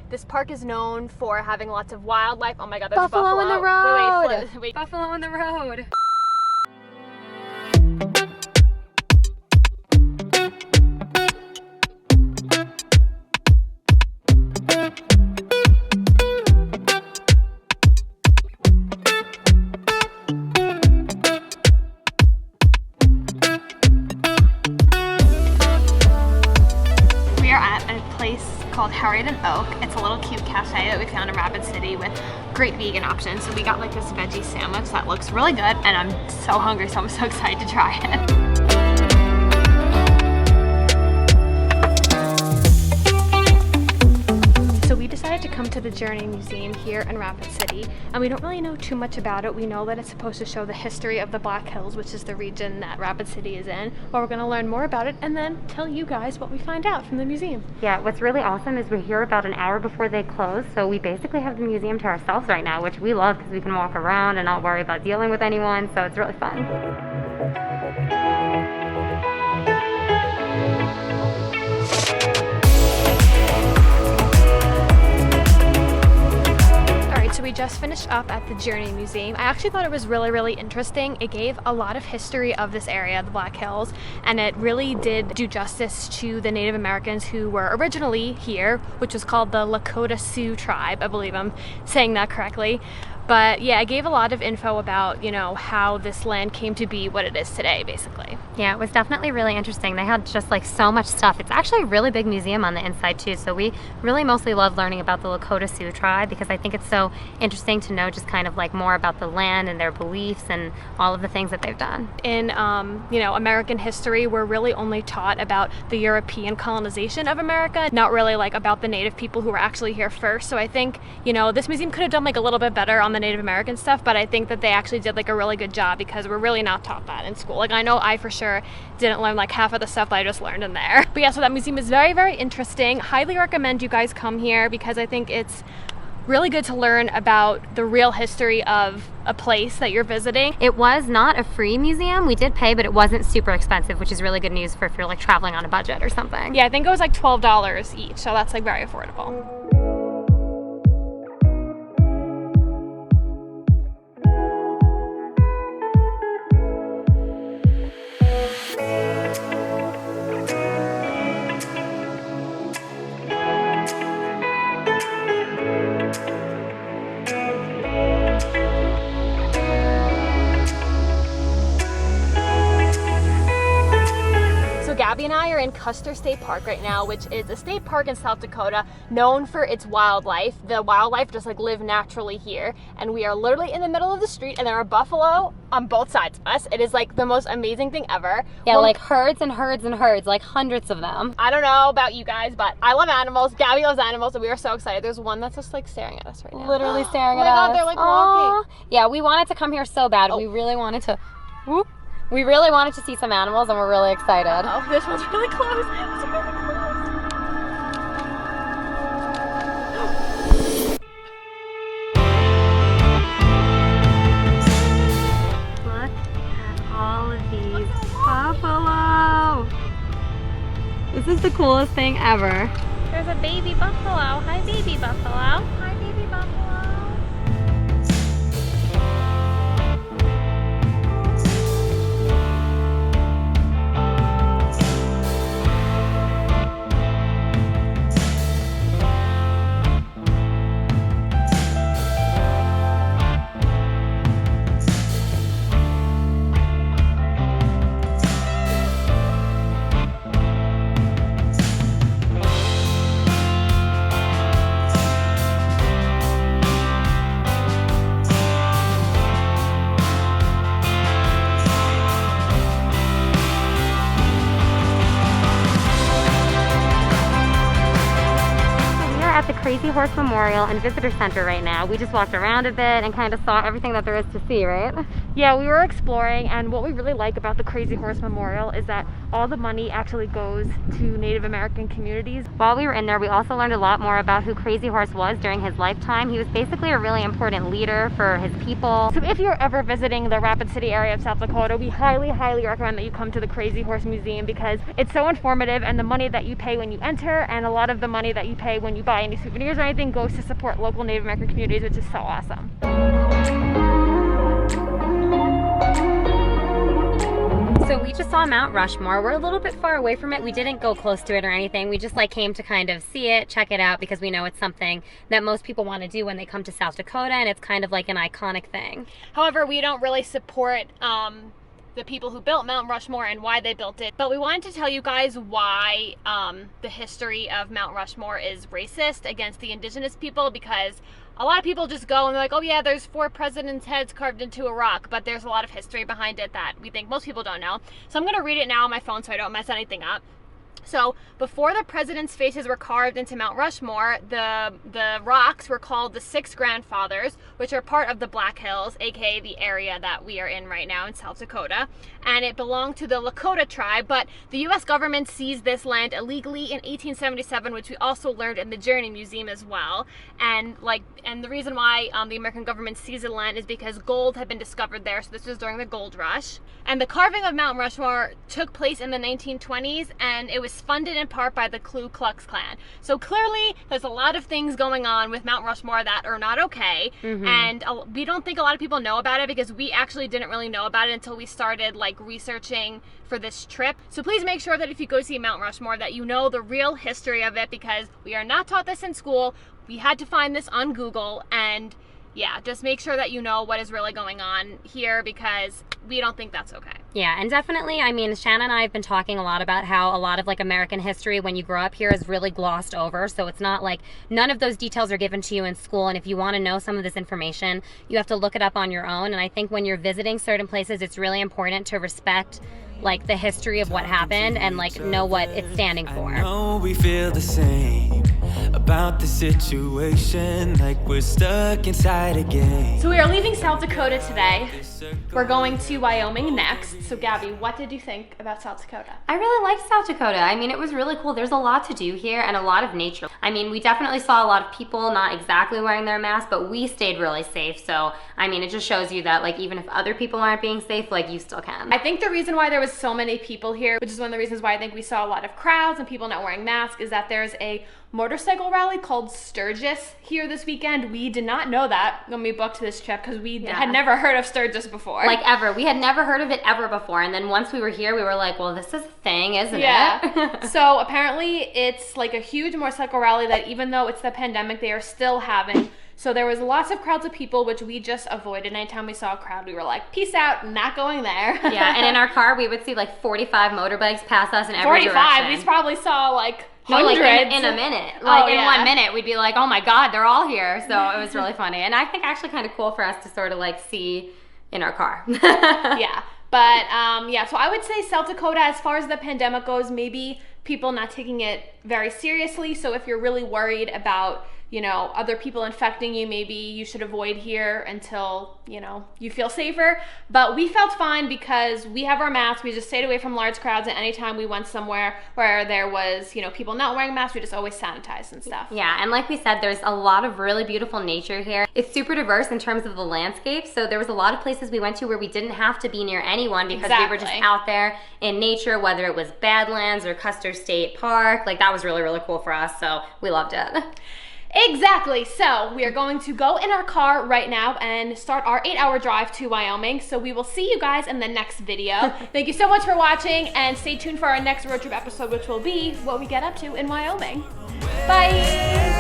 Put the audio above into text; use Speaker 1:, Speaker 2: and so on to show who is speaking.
Speaker 1: This park is known for having lots of wildlife. Oh my god, there's
Speaker 2: buffalo
Speaker 1: a buffalo
Speaker 2: in the road.
Speaker 1: Wait.
Speaker 2: Buffalo in the road.
Speaker 1: Called Harriet and Oak. It's a little cute cafe that we found in Rapid City with great vegan options. So we got like this veggie sandwich that looks really good, and I'm so hungry, so I'm so excited to try it. So we decided to come to the Journey Museum here in Rapid City, and we don't really know too much about it. We know that it's supposed to show the history of the Black Hills, which is the region that Rapid City is in. But we're going to learn more about it and then tell you guys what we find out from the museum.
Speaker 2: Yeah, what's really awesome is we're here about an hour before they close, so we basically have the museum to ourselves right now, which we love because we can walk around and not worry about dealing with anyone, so it's really fun.
Speaker 1: So we just finished up at the Journey Museum. I actually thought it was really interesting. It gave a lot of history of this area, the Black Hills, and it really did do justice to the Native Americans who were originally here, which was called the Lakota Sioux tribe. I believe I'm saying that correctly. But yeah, it gave a lot of info about, you know, how this land came to be what it is today, basically.
Speaker 2: Yeah, it was definitely really interesting. They had just like so much stuff. It's actually a really big museum on the inside too. So we really mostly love learning about the Lakota Sioux tribe because I think it's so interesting to know just kind of like more about the land and their beliefs and all of the things that they've done.
Speaker 1: In, you know, American history, we're really only taught about the European colonization of America, not really like about the Native people who were actually here first. So I think, you know, this museum could have done like a little bit better on the Native American stuff, but I think that they actually did like a really good job because we're really not taught that in school. Like I know I for sure didn't learn like half of the stuff that I just learned in there. But yeah, so that museum is very interesting. Highly recommend you guys come here because I think it's really good to learn about the real history of a place that you're visiting.
Speaker 2: It was not a free museum. We did pay, but it wasn't super expensive, which is really good news for if you're like traveling on a budget or something.
Speaker 1: Yeah, I think it was like $12 each, so that's like very affordable. Gabby and I are in Custer State Park right now, which is a state park in South Dakota known for its wildlife. The wildlife just like live naturally here, and we are literally in the middle of the street and there are buffalo on both sides of us. It is like the most amazing thing ever.
Speaker 2: Yeah, like herds and herds and herds, like hundreds of them.
Speaker 1: I don't know about you guys, but I love animals. Gabby loves animals, and we are so excited. There's one that's just like staring at us right now.
Speaker 2: Literally staring at us.
Speaker 1: Oh my god, they're like walking.
Speaker 2: Yeah, we wanted to come here so bad. We really wanted to. Whoop. We really wanted to see some animals, and we're really excited.
Speaker 1: Oh, this one's really close. It's really close.
Speaker 2: Look at all of these buffalo. This is the coolest thing ever.
Speaker 1: There's a baby buffalo. Hi, baby buffalo. Hi, baby buffalo.
Speaker 2: At the Crazy Horse Memorial and Visitor Center right now. We just walked around a bit and kind of saw everything that there is to see, right?
Speaker 1: Yeah, we were exploring, and what we really like about the Crazy Horse Memorial is that all the money actually goes to Native American communities.
Speaker 2: While we were in there, we also learned a lot more about who Crazy Horse was during his lifetime. He was basically a really important leader for his people.
Speaker 1: So if you're ever visiting the Rapid City area of South Dakota, we highly recommend that you come to the Crazy Horse Museum because it's so informative, and the money that you pay when you enter and a lot of the money that you pay when you buy any souvenirs or anything goes to support local Native American communities, which is so awesome.
Speaker 2: So we just saw Mount Rushmore. We're a little bit far away from it. We didn't go close to it or anything. We just like came to kind of see it, check it out, because we know it's something that most people want to do when they come to South Dakota, and it's kind of like an iconic thing.
Speaker 1: However, we don't really support the people who built Mount Rushmore and why they built it. But we wanted to tell you guys why the history of Mount Rushmore is racist against the indigenous people, because a lot of people just go and they're like, oh yeah, there's 4 presidents' heads carved into a rock, but there's a lot of history behind it that we think most people don't know. So I'm going to read it now on my phone so I don't mess anything up. So before the presidents' faces were carved into Mount Rushmore, the rocks were called the 6 Grandfathers, which are part of the Black Hills, aka the area that we are in right now in South Dakota. And it belonged to the Lakota tribe, but the U.S. government seized this land illegally in 1877, which we also learned in the Journey Museum as well. And the reason why the American government seized the land is because gold had been discovered there, so this was during the gold rush. And the carving of Mount Rushmore took place in the 1920s, and it was funded in part by the Ku Klux Klan. So clearly, there's a lot of things going on with Mount Rushmore that are not okay, and we don't think a lot of people know about it because we actually didn't really know about it until we started researching for this trip. So please make sure that if you go see Mount Rushmore that you know the real history of it, because we are not taught this in school. We had to find this on Google, and yeah, just make sure that you know what is really going on here, because we don't think that's okay.
Speaker 2: Yeah, and definitely, I mean, Shannon and I have been talking a lot about how a lot of American history when you grow up here is really glossed over. So it's not like none of those details are given to you in school. And if you want to know some of this information, you have to look it up on your own. And I think when you're visiting certain places, it's really important to respect the history of what happened and know what it's standing for.
Speaker 3: I know we feel the same about the situation, we're stuck inside a game.
Speaker 1: So we are leaving South Dakota today. We're going to Wyoming next. So Gabby, what did you think about South Dakota?
Speaker 2: I really liked South Dakota. I mean, it was really cool. There's a lot to do here and a lot of nature. I mean, we definitely saw a lot of people not exactly wearing their masks, but we stayed really safe. So, I mean, it just shows you that even if other people aren't being safe, you still can.
Speaker 1: I think the reason why there was so many people here, which is one of the reasons why I think we saw a lot of crowds and people not wearing masks, is that there's a motorcycle rally called Sturgis here this weekend. We did not know that when we booked this trip because we had never heard of Sturgis before.
Speaker 2: Ever. We had never heard of it ever before. And then once we were here, we were like, well, this is a thing, isn't it?
Speaker 1: So apparently it's a huge motorcycle rally that even though it's the pandemic, they are still having. So there was lots of crowds of people, which we just avoided. Anytime we saw a crowd, we were like, peace out, not going there.
Speaker 2: Yeah, and in our car, we would see 45 motorbikes pass us in every
Speaker 1: 45,
Speaker 2: direction.
Speaker 1: we probably saw
Speaker 2: No,
Speaker 1: hundreds.
Speaker 2: in a minute. In 1 minute, we'd be like, oh my God, they're all here. So it was really funny. And I think actually kind of cool for us to sort of see in our car.
Speaker 1: Yeah. But so I would say South Dakota, as far as the pandemic goes, maybe people not taking it very seriously. So if you're really worried about other people infecting you, maybe you should avoid here until, you feel safer. But we felt fine because we have our masks. We just stayed away from large crowds, and anytime we went somewhere where there was, people not wearing masks, we just always sanitized and stuff.
Speaker 2: Yeah, and like we said, there's a lot of really beautiful nature here. It's super diverse in terms of the landscape. So there was a lot of places we went to where we didn't have to be near anyone because we were just out there in nature, whether it was Badlands or Custer State Park. That was really, really cool for us. So we loved it.
Speaker 1: Exactly. So we are going to go in our car right now and start our 8-hour drive to Wyoming. So we will see you guys in the next video. Thank you so much for watching, and stay tuned for our next road trip episode, which will be what we get up to in Wyoming. Bye.